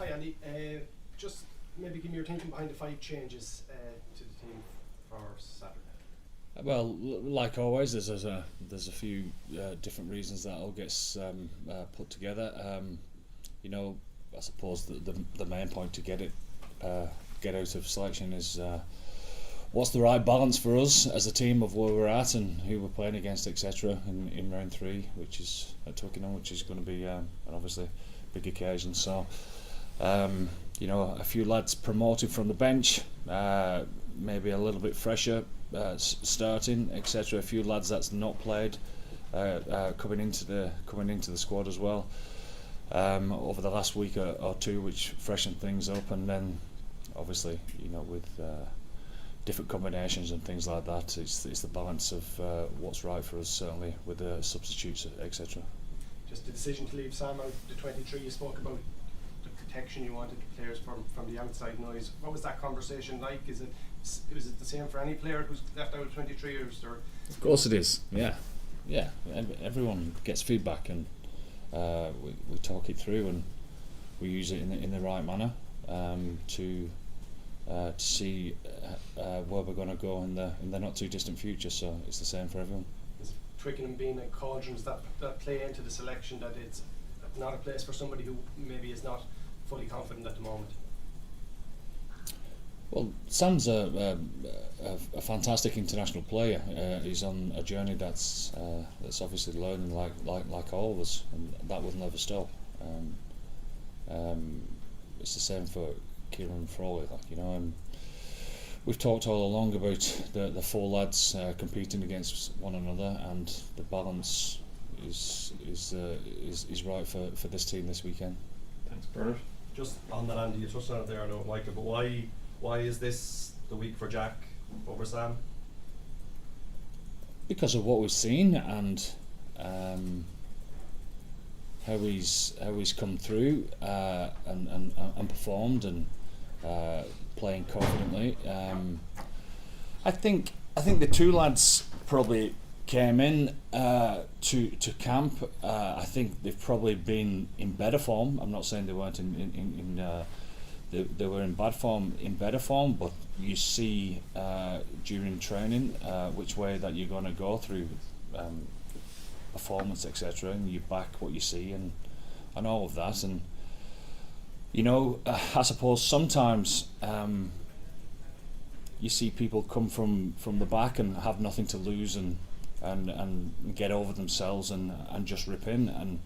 Hi Andy, just maybe give me your thinking behind the 5 changes to the team for Saturday. Well, like always, there's a few different reasons that all gets put together. I suppose the main point to get out of selection is what's the right balance for us as a team of where we're at and who we're playing against, etc. In round 3, which is at Twickenham, which is going to be an obviously big occasion. So, a few lads promoted from the bench, maybe a little bit fresher starting, etc. A few lads that's not played coming into the squad as well over the last week or two, which freshened things up, and then obviously with different combinations and things like that, it's the balance of what's right for us, certainly with the substitutes, etc. Just the decision to leave Sam out the 23, you spoke about the protection you wanted the players from the outside noise. What was that conversation like? Was it the same for any player who's left out of 23, or is there? Of course it is, yeah. Everyone gets feedback, and we talk it through, and we use it in the right manner to see where we're going to go in the not too distant future. So it's the same for everyone. Is Twickenham being a cauldrons that play into the selection, that it's not a place for somebody who maybe is not fully confident at the moment? Well, Sam's a fantastic international player. He's on a journey that's obviously learning like all of us, and that will never stop. It's the same for Kieran and Farrell, and we've talked all along about the 4 lads competing against one another, and the balance is right for this team this weekend. Thanks, Bernard. Just on that, Andy, you touched on it there, I know, Michael, but why is this the week for Jack over Sam? Because of what we've seen and how he's come through and performed and playing confidently. I think the 2 lads probably came in to camp. I think they've probably been in better form. I'm not saying they weren't they were in better form, but you see during training which way that you're going to go through performance, etc., and you back what you see and all of that. And I suppose sometimes you see people come from the back and have nothing to lose and get over themselves and just rip in, and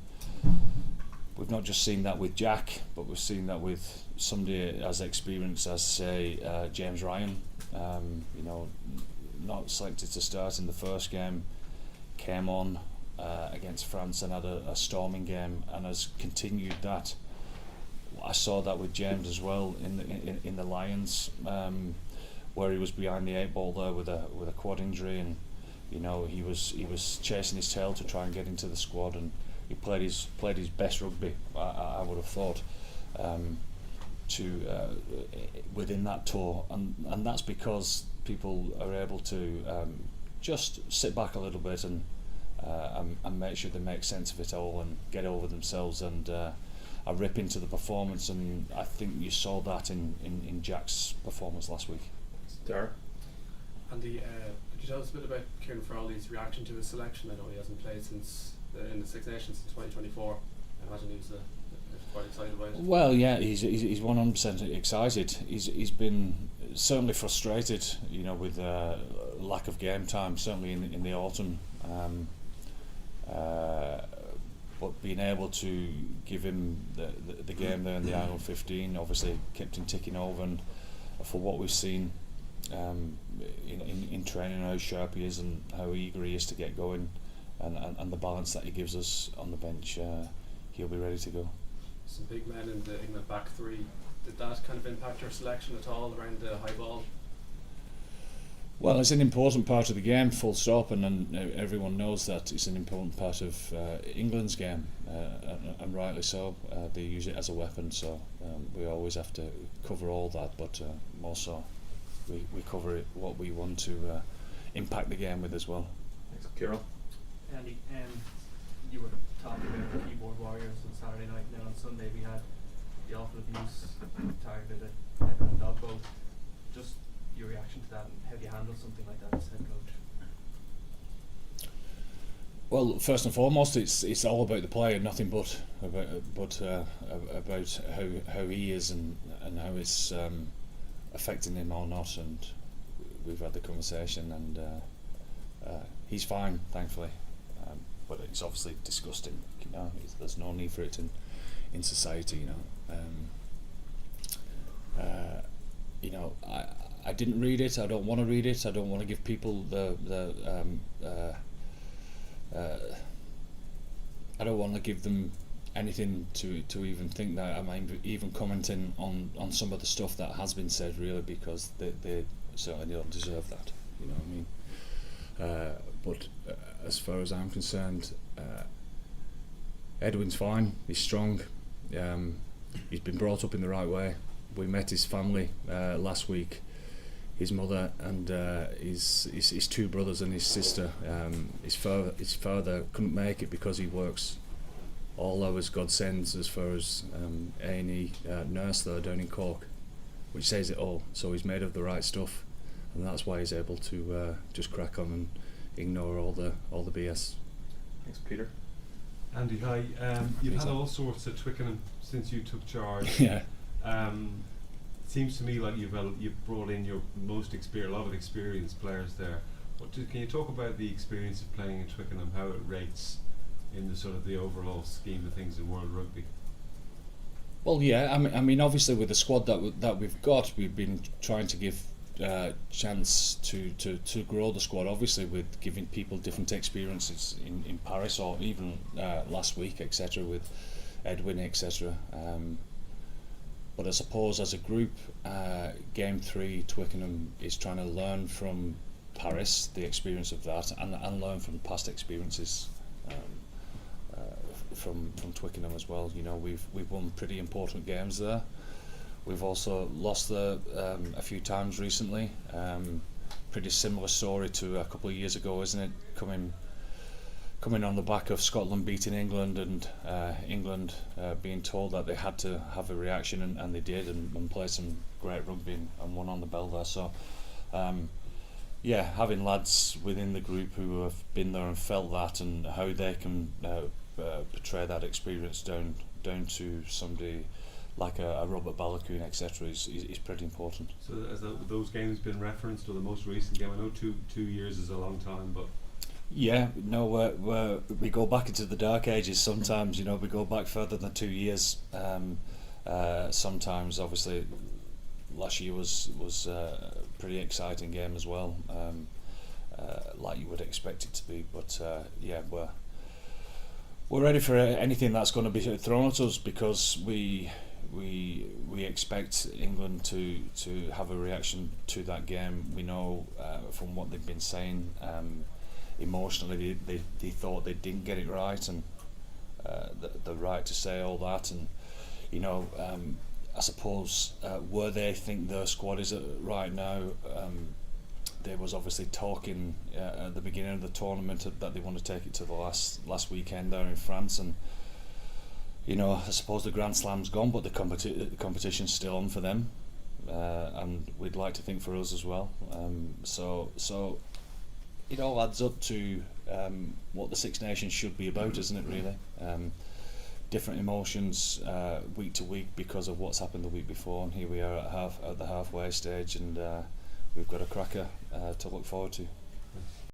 we've not just seen that with Jack, but we've seen that with somebody as experienced as, say, James Ryan. Not selected to start in the first game, came on against France and had a storming game and has continued that. I saw that with James as well in the Lions, where he was behind the 8 ball there with a quad injury, and he was chasing his tail to try and get into the squad, and he played his best rugby, I would have thought, within that tour, and that's because people are able to just sit back a little bit and make sure they make sense of it all and get over themselves and rip into the performance, and I think you saw that in Jack's performance last week. Darragh? Andy, could you tell us a bit about Kieran Farrell's reaction to his selection? I know he hasn't played since in the Six Nations since 2024. I imagine he was quite excited about it. Well, yeah, he's 100% excited. He's been certainly frustrated, with lack of game time, certainly in the autumn. But being able to give him the game there in the Ireland 15 obviously kept him ticking over, and for what we've seen in training, how sharp he is and how eager he is to get going, and the balance that he gives us on the bench, he'll be ready to go. Some big men in the England back 3. Did that kind of impact your selection at all around the high ball? Well, it's an important part of the game, full stop, and everyone knows that it's an important part of England's game, and rightly so. They use it as a weapon, so we always have to cover all that, but also we cover it what we want to impact the game with as well. Thanks, Kieran. Andy, you were talking about the keyboard warriors on Saturday night. Now on Sunday we had the awful abuse targeted at Edwin Adoɡbo. Just your reaction to that, and how do you handle something like that as head coach? Well, first and foremost, it's all about the player, nothing but about how he is and how it's affecting him or not. And we've had the conversation, and he's fine, thankfully. But it's obviously disgusting. There's no need for it in society. I didn't read it. I don't want to read it. I don't want to give people I don't want to give them anything to even think that I'm even commenting on some of the stuff that has been said, really, because they certainly don't deserve that. You know what I mean? But as far as I'm concerned, Edwin's fine. He's strong. He's been brought up in the right way. We met his family last week. His mother and his two brothers and his sister. His father couldn't make it because he works all hours God sends as far as A&E nurse there down in Cork, which says it all. So he's made of the right stuff, and that's why he's able to just crack on and ignore all the BS. Thanks, Peter. Andy, hi. You've had all sorts at Twickenham since you took charge. Yeah. It seems to me like you've brought in your a lot of experienced players there. Can you talk about the experience of playing in Twickenham, how it rates in the sort of the overall scheme of things in world rugby? Well, yeah. I mean, obviously with the squad that we've got, we've been trying to give chance to grow the squad. Obviously, with giving people different experiences in Paris or even last week, etc. With Edwin, etc. But I suppose as a group, Game 3, Twickenham is trying to learn from Paris, the experience of that, and learn from past experiences from Twickenham as well. You know, we've won pretty important games there. We've also lost there a few times recently. Pretty similar story to a couple of years ago, isn't it? Coming on the back of Scotland beating England and England being told that they had to have a reaction, and they did, and play some great rugby and won on the bell there. So having lads within the group who have been there and felt that, and how they can portray that experience down to somebody like a Robert Balakoon, etc. is pretty important. So has those games been referenced, or the most recent game? I know 2 years is a long time, but yeah, no, we go back into the dark ages sometimes. You know, we go back further than 2 years. Sometimes, obviously, last year was a pretty exciting game as well, like you would expect it to be. But we're ready for anything that's going to be thrown at us, because we expect England to have a reaction to that game. We know from what they've been saying. Emotionally, they thought they didn't get it right, and the right to say all that, and you know, I suppose where they think their squad is at right now, there was obviously talking at the beginning of the tournament that they want to take it to the last weekend there in France, and you know, I suppose the Grand Slam's gone, but the competition's still on for them, and we'd like to think for us as well. So it all adds up to what the Six Nations should be about, isn't it, really? Different emotions week to week because of what's happened the week before, and here we are at the halfway stage, and we've got a cracker to look forward to.